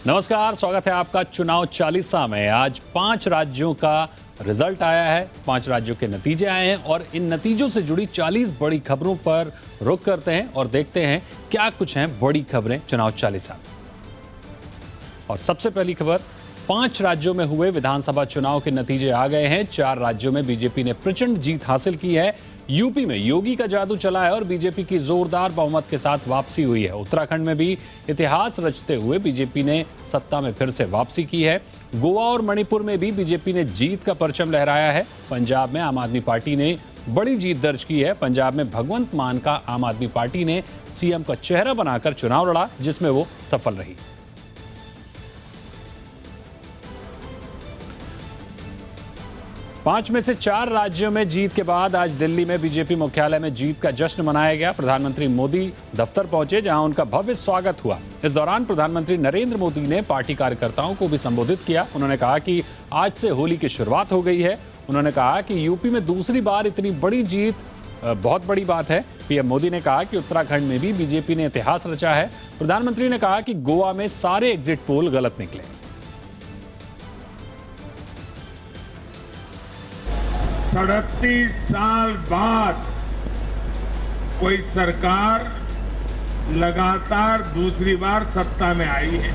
नमस्कार, स्वागत है आपका चुनाव चालीसा में। आज 5 राज्यों का रिजल्ट आया है, 5 राज्यों के नतीजे आए हैं और इन नतीजों से जुड़ी 40 बड़ी खबरों पर रुख करते हैं और देखते हैं क्या कुछ हैं बड़ी खबरें चुनाव चालीसा में। और सबसे पहली खबर, 5 राज्यों में हुए विधानसभा चुनाव के नतीजे आ गए हैं। 4 राज्यों में बीजेपी ने प्रचंड जीत हासिल की है। यूपी में योगी का जादू चला है और बीजेपी की जोरदार बहुमत के साथ वापसी हुई है। उत्तराखंड में भी इतिहास रचते हुए बीजेपी ने सत्ता में फिर से वापसी की है। गोवा और मणिपुर में भी बीजेपी ने जीत का परचम लहराया है। पंजाब में आम आदमी पार्टी ने बड़ी जीत दर्ज की है। पंजाब में भगवंत मान का आम आदमी पार्टी ने सीएम का चेहरा बनाकर चुनाव लड़ा, जिसमें वो सफल रही। पांच में से 4 राज्यों में जीत के बाद आज दिल्ली में बीजेपी मुख्यालय में जीत का जश्न मनाया गया। प्रधानमंत्री मोदी दफ्तर पहुंचे, जहां उनका भव्य स्वागत हुआ। इस दौरान प्रधानमंत्री नरेंद्र मोदी ने पार्टी कार्यकर्ताओं को भी संबोधित किया। उन्होंने कहा कि आज से होली की शुरुआत हो गई है। उन्होंने कहा कि यूपी में दूसरी बार इतनी बड़ी जीत बहुत बड़ी बात है। पीएम मोदी ने कहा कि उत्तराखंड में भी बीजेपी ने इतिहास रचा है। प्रधानमंत्री ने कहा कि गोवा में सारे एग्जिट पोल गलत निकले। 37 साल बाद कोई सरकार लगातार दूसरी बार सत्ता में आई है।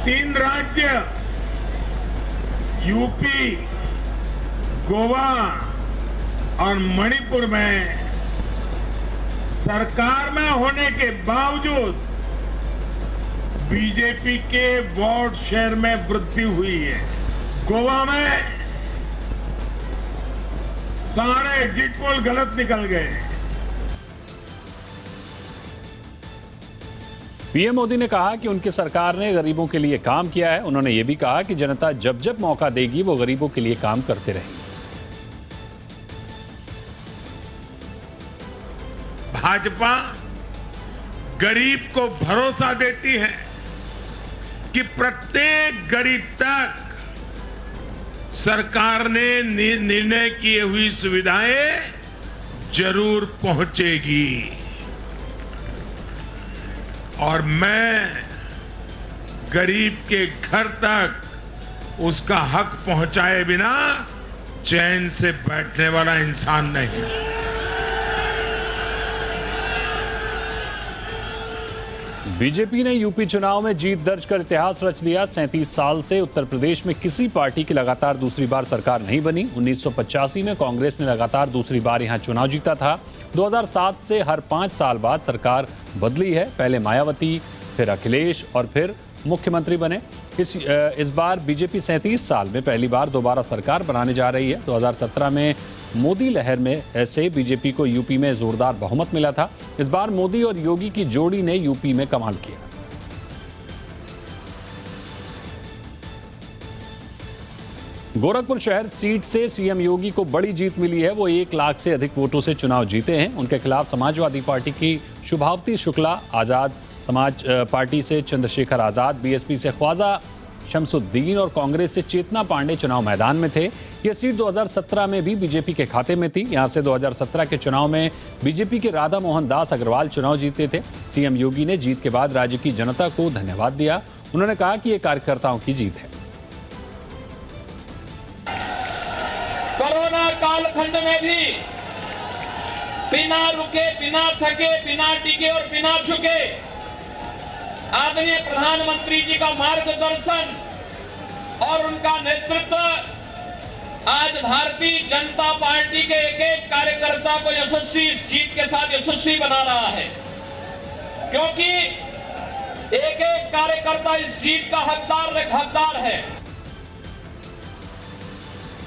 3 राज्य यूपी, गोवा और मणिपुर में सरकार में होने के बावजूद बीजेपी के वोट शेयर में वृद्धि हुई है। गोवा में सारे एग्जिट पोल गलत निकल गए। पीएम मोदी ने कहा कि उनकी सरकार ने गरीबों के लिए काम किया है। उन्होंने ये भी कहा कि जनता जब जब मौका देगी वो गरीबों के लिए काम करते रहेंगे। भाजपा गरीब को भरोसा देती है कि प्रत्येक गरीब तक सरकार ने निर्णय किए हुई सुविधाएं जरूर पहुंचेगी। और मैं गरीब के घर तक उसका हक पहुंचाए बिना चैन से बैठने वाला इंसान नहीं। बीजेपी ने यूपी चुनाव में जीत दर्ज कर इतिहास रच दिया। 37 साल से उत्तर प्रदेश में किसी पार्टी की लगातार दूसरी बार सरकार नहीं बनी। 1985 में कांग्रेस ने लगातार दूसरी बार यहां चुनाव जीता था। 2007 से हर 5 साल बाद सरकार बदली है। पहले मायावती, फिर अखिलेश और फिर मुख्यमंत्री बने। इस बार बीजेपी 37 साल में पहली बार दोबारा सरकार बनाने जा रही है। 2017 में मोदी लहर में ऐसे बीजेपी को यूपी में जोरदार बहुमत मिला था। इस बार मोदी और योगी की जोड़ी ने यूपी में कमाल किया। गोरखपुर शहर सीट से सीएम योगी को बड़ी जीत मिली है। वो 1 लाख से अधिक वोटों से चुनाव जीते हैं। उनके खिलाफ समाजवादी पार्टी की शुभावती शुक्ला, आजाद समाज पार्टी से चंद्रशेखर आजाद, बीएसपी से ख्वाजा शमसुद्दीन और कांग्रेस से चेतना पांडे चुनाव मैदान में थे। यह सीट 2017 में भी बीजेपी के खाते में थी। यहां से 2017 के चुनाव में बीजेपी के राधा मोहन दास अग्रवाल चुनाव जीते थे। सीएम योगी ने जीत के बाद राज्य की जनता को धन्यवाद दिया। उन्होंने कहा कि यह कार्यकर्ताओं की जीत है। कोरोना कालखंड में भी बिना रुके, बिना थके, बिना टिके और बिना झुके आदरणीय प्रधानमंत्री जी का मार्गदर्शन और उनका नेतृत्व आज भारतीय जनता पार्टी के एक एक कार्यकर्ता को यशस्वी जीत के साथ यशस्वी बना रहा है, क्योंकि एक एक कार्यकर्ता इस जीत का हकदार है।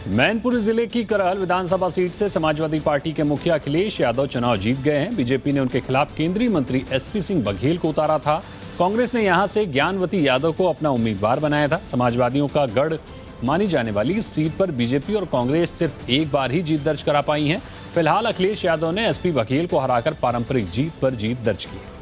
मैनपुरी जिले की करहल विधानसभा सीट से समाजवादी पार्टी के मुखिया अखिलेश यादव चुनाव जीत गए हैं। बीजेपी ने उनके खिलाफ केंद्रीय मंत्री एसपी सिंह बघेल को उतारा था। कांग्रेस ने यहां से ज्ञानवती यादव को अपना उम्मीदवार बनाया था। समाजवादियों का गढ़ मानी जाने वाली इस सीट पर बीजेपी और कांग्रेस सिर्फ एक बार ही जीत दर्ज करा पाई हैं। फिलहाल अखिलेश यादव ने एसपी बघेल को हराकर पारंपरिक जीत पर जीत दर्ज की है।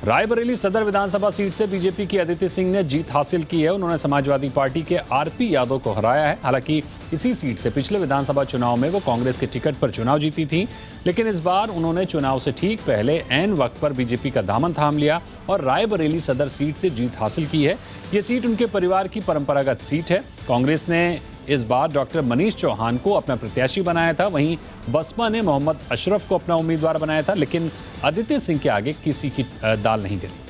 रायबरेली सदर विधानसभा सीट से बीजेपी की अदिति सिंह ने जीत हासिल की है। उन्होंने समाजवादी पार्टी के आरपी यादव को हराया है। हालांकि इसी सीट से पिछले विधानसभा चुनाव में वो कांग्रेस के टिकट पर चुनाव जीती थी, लेकिन इस बार उन्होंने चुनाव से ठीक पहले ऐन वक्त पर बीजेपी का दामन थाम लिया और रायबरेली सदर सीट से जीत हासिल की है। ये सीट उनके परिवार की परंपरागत सीट है। कांग्रेस ने इस बार डॉक्टर मनीष चौहान को अपना प्रत्याशी बनाया था, वहीं बसपा ने मोहम्मद अशरफ को अपना उम्मीदवार बनाया था, लेकिन अदिति सिंह के आगे किसी की दाल नहीं गली।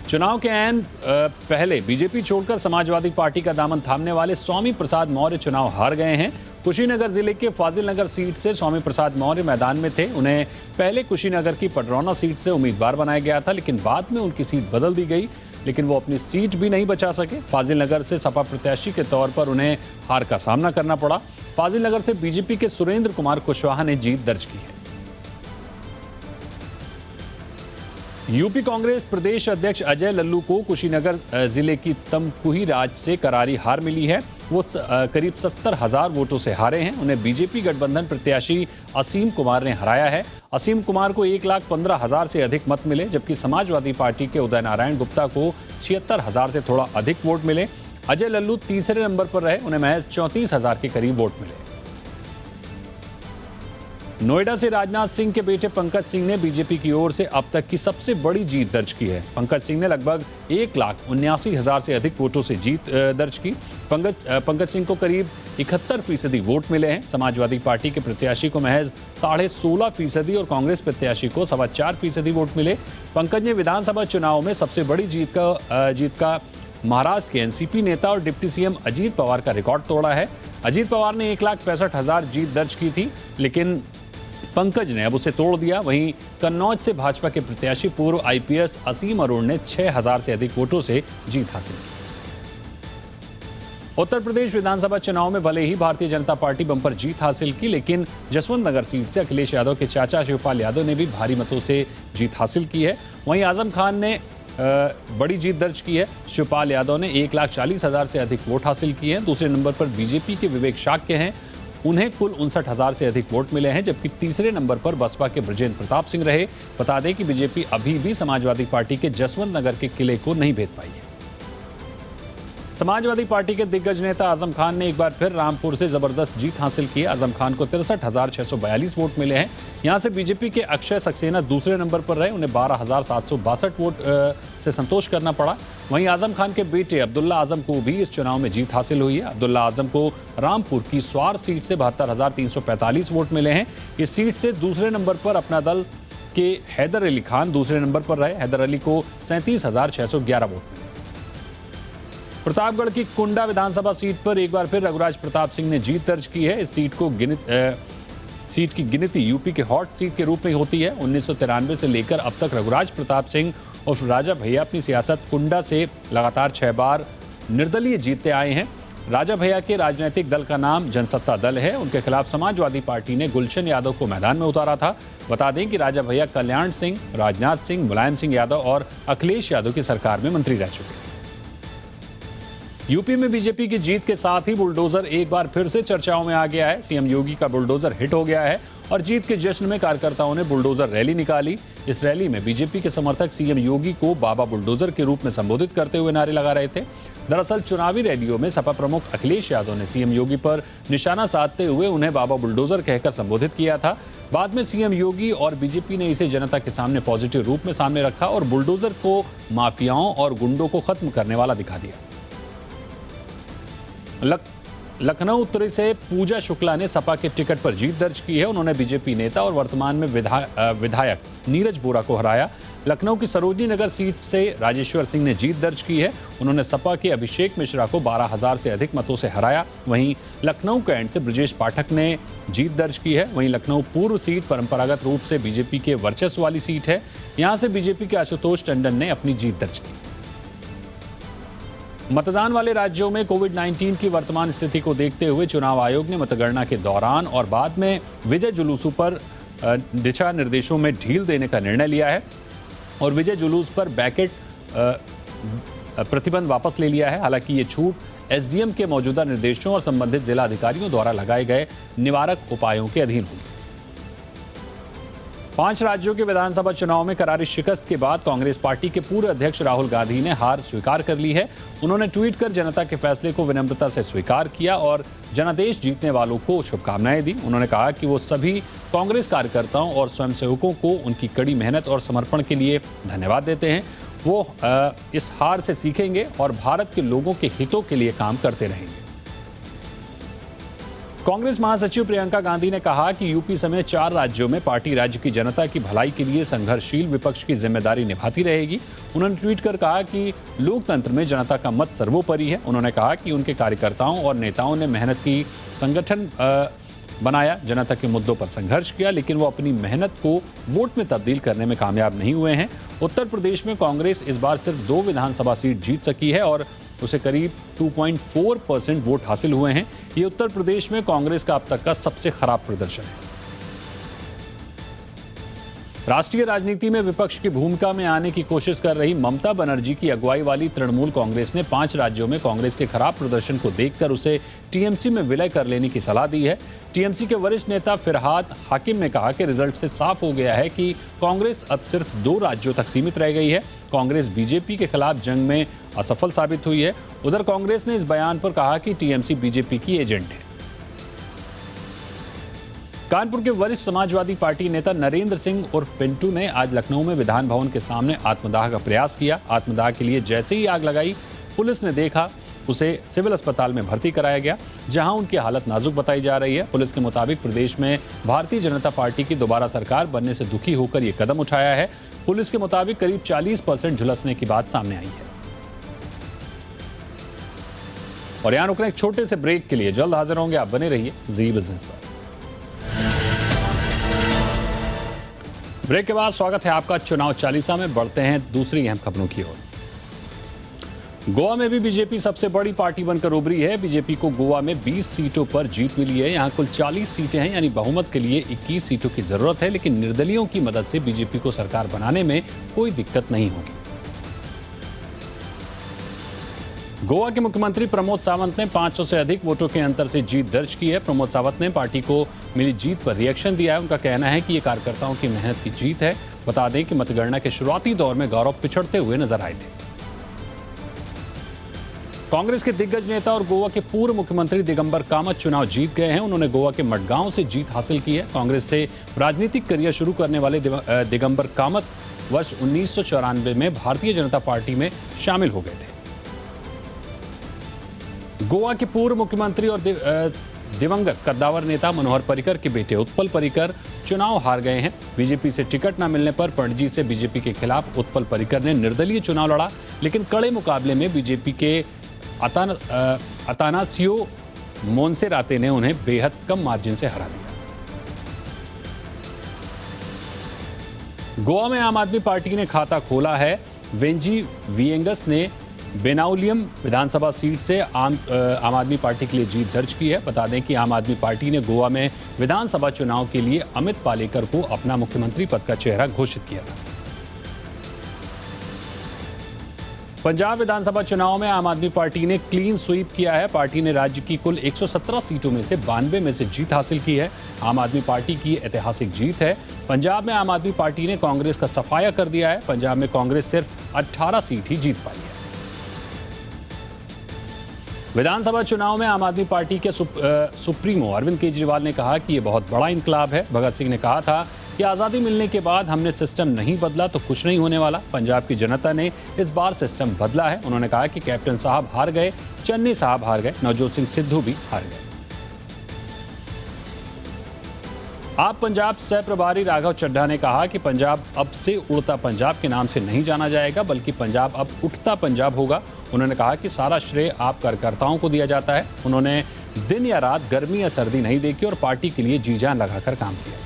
चुनाव के ऐन पहले बीजेपी छोड़कर समाजवादी पार्टी का दामन थामने वाले स्वामी प्रसाद मौर्य चुनाव हार गए हैं। कुशीनगर जिले के फाजिल नगर सीट से स्वामी प्रसाद मौर्य मैदान में थे। उन्हें पहले कुशीनगर की पडरौना सीट से उम्मीदवार बनाया गया था, लेकिन बाद में उनकी सीट बदल दी गई, लेकिन वो अपनी सीट भी नहीं बचा सके। फाजिल नगर से सपा प्रत्याशी के तौर पर उन्हें हार का सामना करना पड़ा। फाजिल नगर से बीजेपी के सुरेंद्र कुमार कुशवाहा ने जीत दर्ज की है। यूपी कांग्रेस प्रदेश अध्यक्ष अजय लल्लू को कुशीनगर जिले की तमकुही राज से करारी हार मिली है। वो करीब 70,000 वोटों से हारे हैं। उन्हें बीजेपी गठबंधन प्रत्याशी असीम कुमार ने हराया है। असीम कुमार को 1,15,000 से अधिक मत मिले, जबकि समाजवादी पार्टी के उदय नारायण गुप्ता को 76,000 से थोड़ा अधिक वोट मिले। अजय लल्लू तीसरे नंबर पर रहे। उन्हें महज 34,000 के करीब वोट मिले। नोएडा से राजनाथ सिंह के बेटे पंकज सिंह ने बीजेपी की ओर से अब तक की सबसे बड़ी जीत दर्ज की है। पंकज सिंह ने लगभग 1,79,000 से अधिक वोटों से जीत दर्ज की। पंकज सिंह को करीब 71% वोट मिले हैं। समाजवादी पार्टी के प्रत्याशी को महज 16.5% और कांग्रेस प्रत्याशी को 4.25% वोट मिले। पंकज ने विधानसभा चुनाव में सबसे बड़ी जीत का महाराष्ट्र के एनसीपी नेता और डिप्टी सीएम अजीत पवार का रिकॉर्ड तोड़ा है। अजीत पवार ने 1,65,000 जीत दर्ज की थी, लेकिन पंकज ने अब उसे तोड़ दिया। वहीं कन्नौज से भाजपा के प्रत्याशी पूर्व आईपीएस असीम अरुण ने 6,000 से अधिक वोटों से जीत हासिल की। उत्तर प्रदेश विधानसभा चुनाव में भले ही भारतीय जनता पार्टी बंपर जीत हासिल की, लेकिन जसवंत नगर सीट से अखिलेश यादव के चाचा शिवपाल यादव ने भी भारी मतों से जीत हासिल की है। वहीं आजम खान ने बड़ी जीत दर्ज की है। शिवपाल यादव ने 1,40,000 से अधिक वोट हासिल किए हैं। दूसरे नंबर पर बीजेपी के विवेक शाक्य हैं। उन्हें कुल 59,000 से अधिक वोट मिले हैं, जबकि तीसरे नंबर पर बसपा के बृजेंद्र प्रताप सिंह रहे। बता दें कि बीजेपी अभी भी समाजवादी पार्टी के जसवंत नगर के किले को नहीं भेद पाई है। समाजवादी पार्टी के दिग्गज नेता आजम खान ने एक बार फिर रामपुर से जबरदस्त जीत हासिल की है। आजम खान को 63,642 वोट मिले हैं। यहां से बीजेपी के अक्षय सक्सेना दूसरे नंबर पर रहे। उन्हें 12,762 वोट से संतोष करना पड़ा। वहीं आजम खान के बेटे अब्दुल्ला आजम को भी इस चुनाव में जीत हासिल हुई है। अब्दुल्ला आजम को रामपुर की स्वार सीट से 72,345 वोट मिले हैं। इस सीट से दूसरे नंबर पर अपना दल के हैदर अली खान दूसरे नंबर पर रहे। हैदर अली को 37,611 वोट मिले। प्रतापगढ़ की कुंडा विधानसभा सीट पर एक बार फिर रघुराज प्रताप सिंह ने जीत दर्ज की है। इस सीट की गिनती यूपी के हॉट सीट के रूप में होती है। 1993 से लेकर अब तक रघुराज प्रताप सिंह उर्फ राजा भैया अपनी सियासत कुंडा से लगातार 6 बार निर्दलीय जीतते आए हैं। राजा भैया के राजनीतिक दल का नाम जनसत्ता दल है। उनके खिलाफ समाजवादी पार्टी ने गुलशन यादव को मैदान में उतारा था। बता दें कि राजा भैया कल्याण सिंह, राजनाथ सिंह, मुलायम सिंह यादव और अखिलेश यादव की सरकार में मंत्री रह चुके हैं। यूपी में बीजेपी की जीत के साथ ही बुलडोजर एक बार फिर से चर्चाओं में आ गया है। सीएम योगी का बुलडोजर हिट हो गया है और जीत के जश्न में कार्यकर्ताओं ने बुलडोजर रैली निकाली। इस रैली में बीजेपी के समर्थक सीएम योगी को बाबा बुलडोजर के रूप में संबोधित करते हुए नारे लगा रहे थे। दरअसल चुनावी रैलियों में सपा प्रमुख अखिलेश यादव ने सीएम योगी पर निशाना साधते हुए उन्हें बाबा बुलडोजर कहकर संबोधित किया था। बाद में सीएम योगी और बीजेपी ने इसे जनता के सामने पॉजिटिव रूप में सामने रखा और बुलडोजर को माफियाओं और गुंडों को खत्म करने वाला दिखा दिया। लखनऊ उत्तरी से पूजा शुक्ला ने सपा के टिकट पर जीत दर्ज की है। उन्होंने बीजेपी नेता और वर्तमान में विधायक नीरज बोरा को हराया। लखनऊ की सरोजनी नगर सीट से राजेश्वर सिंह ने जीत दर्ज की है। उन्होंने सपा के अभिषेक मिश्रा को 12,000 से अधिक मतों से हराया। वहीं लखनऊ कैंट से ब्रजेश पाठक ने जीत दर्ज की है। वहीं लखनऊ पूर्व सीट परंपरागत रूप से बीजेपी के वर्चस्व वाली सीट है। यहां से बीजेपी के आशुतोष टंडन ने अपनी जीत दर्ज की। मतदान वाले राज्यों में कोविड-19 की वर्तमान स्थिति को देखते हुए चुनाव आयोग ने मतगणना के दौरान और बाद में विजय जुलूसों पर दिशा निर्देशों में ढील देने का निर्णय लिया है और विजय जुलूस पर बैकेट प्रतिबंध वापस ले लिया है। हालांकि ये छूट एसडीएम के मौजूदा निर्देशों और संबंधित जिला अधिकारियों द्वारा लगाए गए निवारक उपायों के अधीन होगी। 5 राज्यों के विधानसभा चुनाव में करारी शिकस्त के बाद कांग्रेस पार्टी के पूर्व अध्यक्ष राहुल गांधी ने हार स्वीकार कर ली है। उन्होंने ट्वीट कर जनता के फैसले को विनम्रता से स्वीकार किया और जनादेश जीतने वालों को शुभकामनाएं दी। उन्होंने कहा कि वो सभी कांग्रेस कार्यकर्ताओं और स्वयंसेवकों को उनकी कड़ी मेहनत और समर्पण के लिए धन्यवाद देते हैं। वो इस हार से सीखेंगे और भारत के लोगों के हितों के लिए काम करते रहेंगे। कांग्रेस महासचिव प्रियंका गांधी ने कहा कि यूपी समेत 4 राज्यों में पार्टी राज्य की जनता की भलाई के लिए संघर्षशील विपक्ष की जिम्मेदारी निभाती रहेगी। उन्होंने ट्वीट कर कहा कि लोकतंत्र में जनता का मत सर्वोपरि है। उन्होंने कहा कि उनके कार्यकर्ताओं और नेताओं ने मेहनत की, संगठन बनाया, जनता के मुद्दों पर संघर्ष किया, लेकिन वो अपनी मेहनत को वोट में तब्दील करने में कामयाब नहीं हुए हैं। उत्तर प्रदेश में कांग्रेस इस बार सिर्फ 2 विधानसभा सीट जीत सकी है और उसे करीब 2.4% वोट हासिल हुए हैं। ये उत्तर प्रदेश में कांग्रेस का अब तक का सबसे खराब प्रदर्शन है। राष्ट्रीय राजनीति में विपक्ष की भूमिका में आने की कोशिश कर रही ममता बनर्जी की अगुवाई वाली तृणमूल कांग्रेस ने 5 राज्यों में कांग्रेस के खराब प्रदर्शन को देखकर उसे टीएमसी में विलय कर लेने की सलाह दी है। टीएमसी के वरिष्ठ नेता फिरहाद हाकिम ने कहा कि रिजल्ट से साफ हो गया है कि कांग्रेस अब सिर्फ 2 राज्यों तक सीमित रह गई है। कांग्रेस बीजेपी के खिलाफ जंग में असफल साबित हुई है। उधर कांग्रेस ने इस बयान पर कहा कि टीएमसी बीजेपी की एजेंट है। कानपुर के वरिष्ठ समाजवादी पार्टी नेता नरेंद्र सिंह उर्फ पिंटू ने आज लखनऊ में विधान भवन के सामने आत्मदाह का प्रयास किया। आत्मदाह के लिए जैसे ही आग लगाई, पुलिस ने देखा, उसे सिविल अस्पताल में भर्ती कराया गया, जहां उनकी हालत नाजुक बताई जा रही है। पुलिस के मुताबिक प्रदेश में भारतीय जनता पार्टी की दोबारा सरकार बनने से दुखी होकर यह कदम उठाया है। पुलिस के मुताबिक करीब 40% झुलसने की बात सामने आई है। और यहां रुकने एक छोटे से ब्रेक के लिए जल्द हाजिर होंगे। आप बने रहिए जी बिजनेस पर। ब्रेक के बाद स्वागत है आपका चुनाव चालीसा में। बढ़ते हैं दूसरी अहम खबरों की ओर। गोवा में भी बीजेपी सबसे बड़ी पार्टी बनकर उभरी है। बीजेपी को गोवा में 20 सीटों पर जीत मिली है। यहां कुल 40 सीटें हैं, यानी बहुमत के लिए 21 सीटों की जरूरत है, लेकिन निर्दलीयों की मदद से बीजेपी को सरकार बनाने में कोई दिक्कत नहीं होगी। गोवा के मुख्यमंत्री प्रमोद सावंत ने 500 से अधिक वोटों के अंतर से जीत दर्ज की है। प्रमोद सावंत ने पार्टी को मिली जीत पर रिएक्शन दिया है। उनका कहना है कि ये कार्यकर्ताओं की मेहनत की जीत है। बता दें कि मतगणना के शुरुआती दौर में गौरव पिछड़ते हुए नजर आए थे। कांग्रेस के दिग्गज नेता और गोवा के पूर्व मुख्यमंत्री दिगंबर कामत चुनाव जीत गए हैं। उन्होंने गोवा के मडगांव से जीत हासिल की है। कांग्रेस से राजनीतिक करियर शुरू करने वाले दिगंबर कामत वर्ष 1994 में भारतीय जनता पार्टी में शामिल हो गए थे। गोवा के पूर्व मुख्यमंत्री और दिवंगत कद्दावर नेता मनोहर पर्रिकर के बेटे उत्पल पर्रिकर चुनाव हार गए हैं। बीजेपी से टिकट न मिलने पर पणजी से बीजेपी के खिलाफ उत्पल पर्रिकर ने निर्दलीय चुनाव लड़ा, लेकिन कड़े मुकाबले में बीजेपी के अतानासियो मोन्सेराते ने उन्हें बेहद कम मार्जिन से हरा दिया। गोवा में आम आदमी पार्टी ने खाता खोला है। वेंजी वियंगस ने बेनाउलियम विधानसभा सीट से आम आदमी पार्टी के लिए जीत दर्ज की है। बता दें कि आम आदमी पार्टी ने गोवा में विधानसभा चुनाव के लिए अमित पालेकर को अपना मुख्यमंत्री पद का चेहरा घोषित किया था। पंजाब विधानसभा चुनाव में आम आदमी पार्टी ने क्लीन स्वीप किया है। पार्टी ने राज्य की कुल 117 सीटों में से 92 में से जीत हासिल की है। आम आदमी पार्टी की ऐतिहासिक जीत है। पंजाब में आम आदमी पार्टी ने कांग्रेस का सफाया कर दिया है। पंजाब में कांग्रेस सिर्फ 18 सीट ही जीत पाई है। विधानसभा चुनाव में आम आदमी पार्टी के सुप्रीमो अरविंद केजरीवाल ने कहा कि यह बहुत बड़ा इनकलाब है। भगत सिंह ने कहा था कि आज़ादी मिलने के बाद हमने सिस्टम नहीं बदला तो कुछ नहीं होने वाला। पंजाब की जनता ने इस बार सिस्टम बदला है। उन्होंने कहा कि कैप्टन साहब हार गए, चन्नी साहब हार गए, नवजोत सिंह सिद्धू भी हार गए। आप पंजाब सह प्रभारी राघव चड्ढा ने कहा कि पंजाब अब से उड़ता पंजाब के नाम से नहीं जाना जाएगा, बल्कि पंजाब अब उठता पंजाब होगा। उन्होंने कहा कि सारा श्रेय आप कार्यकर्ताओं को दिया जाता है। उन्होंने दिन या रात, गर्मी या सर्दी नहीं देखी और पार्टी के लिए जी जान लगाकर काम किया।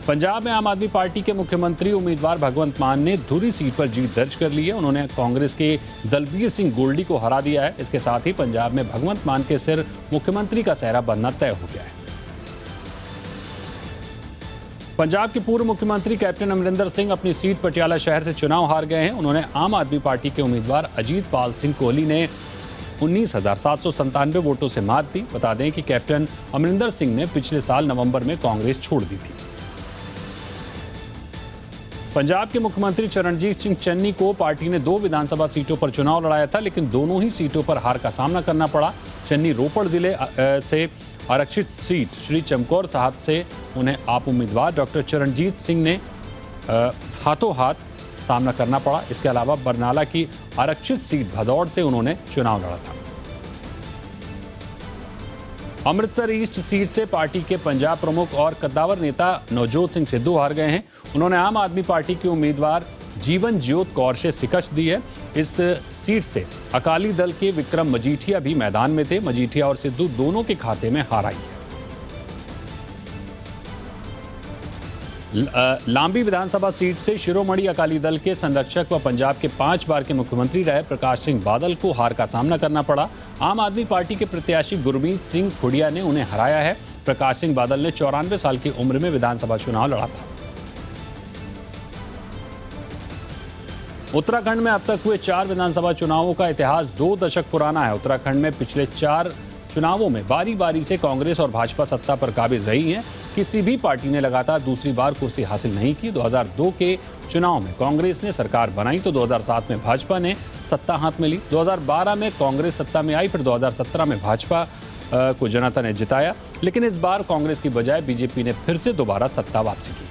पंजाब में आम आदमी पार्टी के मुख्यमंत्री उम्मीदवार भगवंत मान ने धुरी सीट पर जीत दर्ज कर ली है। उन्होंने कांग्रेस के दलबीर सिंह गोल्डी को हरा दिया है। इसके साथ ही पंजाब में भगवंत मान के सिर मुख्यमंत्री का सेहरा बनना तय हो गया है। पंजाब के पूर्व मुख्यमंत्री कैप्टन अमरिंदर सिंह अपनी सीट पटियाला शहर से चुनाव हार गए हैं। उन्होंने आम आदमी पार्टी के उम्मीदवार अजीत पाल सिंह कोहली ने 19,797 वोटों से मात दी। बता दें कि कैप्टन अमरिंदर सिंह ने पिछले साल नवंबर में कांग्रेस छोड़ दी थी। पंजाब के मुख्यमंत्री चरणजीत सिंह चन्नी को पार्टी ने 2 विधानसभा सीटों पर चुनाव लड़ाया था, लेकिन दोनों ही सीटों पर हार का सामना करना पड़ा। चन्नी रोपड़ जिले से आरक्षित सीट श्री चमकौर साहब से उन्हें आप उम्मीदवार डॉक्टर चरणजीत सिंह ने हाथों हाथ सामना करना पड़ा। इसके अलावा बरनाला की आरक्षित सीट भदौड़ से उन्होंने चुनाव लड़ा था। अमृतसर ईस्ट सीट से पार्टी के पंजाब प्रमुख और कद्दावर नेता नवजोत सिंह सिद्धू हार गए हैं। उन्होंने आम आदमी पार्टी के उम्मीदवार जीवन ज्योत कौर से शिकस्त दी है। इस सीट से अकाली दल के विक्रम मजीठिया भी मैदान में थे। मजीठिया और सिद्धू दोनों के खाते में हार आई है। लांबी विधानसभा सीट से शिरोमणि अकाली दल के संरक्षक व पंजाब के 5 बार के मुख्यमंत्री रहे प्रकाश सिंह बादल को हार का सामना करना पड़ा। आम आदमी पार्टी के प्रत्याशी गुरमीत सिंह खुड़िया ने उन्हें हराया है। प्रकाश सिंह बादल ने 94 साल की उम्र में विधानसभा चुनाव लड़ा था। उत्तराखंड में अब तक हुए 4 विधानसभा चुनावों का इतिहास 2 दशक पुराना है। उत्तराखंड में पिछले 4 चुनावों में बारी बारी से कांग्रेस और भाजपा सत्ता पर काबिज रही हैं। किसी भी पार्टी ने लगातार दूसरी बार कुर्सी हासिल नहीं की। 2002 के चुनाव में कांग्रेस ने सरकार बनाई तो 2007 में भाजपा ने सत्ता हाथ में ली। 2012 में कांग्रेस सत्ता में आई, फिर 2017 में भाजपा को जनता ने जिताया, लेकिन इस बार कांग्रेस की बजाय बीजेपी ने फिर से दोबारा सत्ता वापसी की।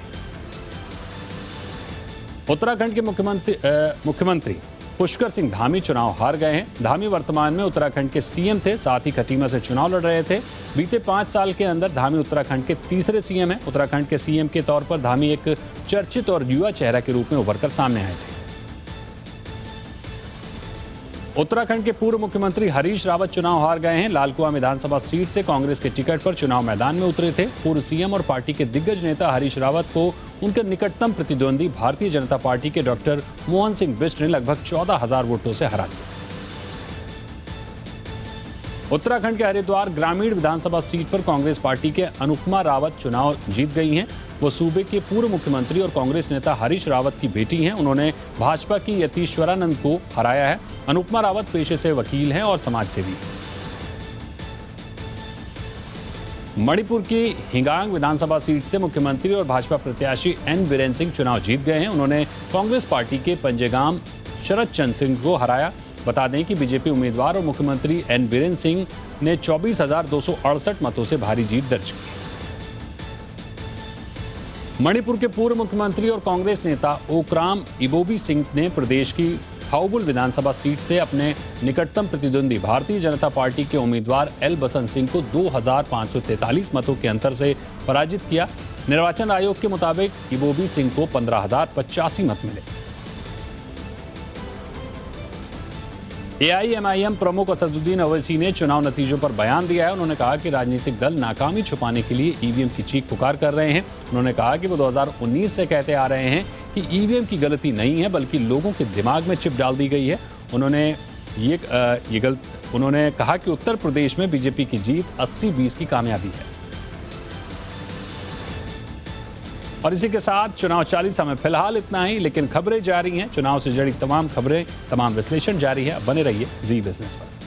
उत्तराखंड के मुख्यमंत्री पुष्कर सिंह धामी चुनाव हार गए हैं। धामी वर्तमान में उत्तराखंड के सीएम थे, साथ ही खटीमा से चुनाव लड़ रहे थे। बीते 5 साल के अंदर धामी उत्तराखंड के तीसरे सीएम हैं। उत्तराखंड के सीएम के तौर पर धामी एक चर्चित और युवा चेहरा के रूप में उभरकर सामने आए थे। उत्तराखंड के पूर्व मुख्यमंत्री हरीश रावत चुनाव हार गए हैं। लालकुआं विधानसभा सीट से कांग्रेस के टिकट पर चुनाव मैदान में उतरे थे। पूर्व सीएम और पार्टी के दिग्गज नेता हरीश रावत को उनके निकटतम प्रतिद्वंदी भारतीय जनता पार्टी के डॉक्टर मोहन सिंह बिष्ट ने लगभग 14,000 वोटों से हरा दिया। उत्तराखंड के हरिद्वार ग्रामीण विधानसभा सीट पर कांग्रेस पार्टी के अनुपमा रावत चुनाव जीत गई हैं। वो सूबे के पूर्व मुख्यमंत्री और कांग्रेस नेता हरीश रावत की बेटी हैं। उन्होंने भाजपा की यतीश्वरानंद को हराया है। अनुपमा रावत पेशे से वकील हैं और समाजसेवी। मणिपुर की हिंगांग विधानसभा सीट से मुख्यमंत्री और भाजपा प्रत्याशी एन बीरेन सिंह चुनाव जीत गए हैं। उन्होंने कांग्रेस पार्टी के पंजेगाम शरद चंद्र सिंह को हराया। बता दें कि बीजेपी उम्मीदवार और मुख्यमंत्री एन बीरेन सिंह ने 24,268 मतों से भारी जीत दर्ज की। मणिपुर के पूर्व मुख्यमंत्री और कांग्रेस नेता ओकराम इबोबी सिंह ने प्रदेश की थाउबुल विधानसभा सीट से अपने निकटतम प्रतिद्वंदी भारतीय जनता पार्टी के उम्मीदवार एल बसंत सिंह को 2,543 मतों के अंतर से पराजित किया। निर्वाचन आयोग के मुताबिक इबोबी सिंह को 15,085 मत मिले। एआईएमआईएम प्रमुख असदुद्दीन ओवैसी ने चुनाव नतीजों पर बयान दिया है। उन्होंने कहा कि राजनीतिक दल नाकामी छुपाने के लिए ईवीएम की चीख पुकार कर रहे हैं। उन्होंने कहा कि वो 2019 से कहते आ रहे हैं कि ईवीएम की गलती नहीं है, बल्कि लोगों के दिमाग में चिप डाल दी गई है। उन्होंने कहा कि उत्तर प्रदेश में बीजेपी की जीत 80-20 की कामयाबी है। और इसी के साथ चुनाव 40 में फिलहाल इतना ही, लेकिन खबरें जारी हैं। चुनाव से जुड़ी तमाम खबरें, तमाम विश्लेषण जारी है। बने रहिए जी बिजनेस पर।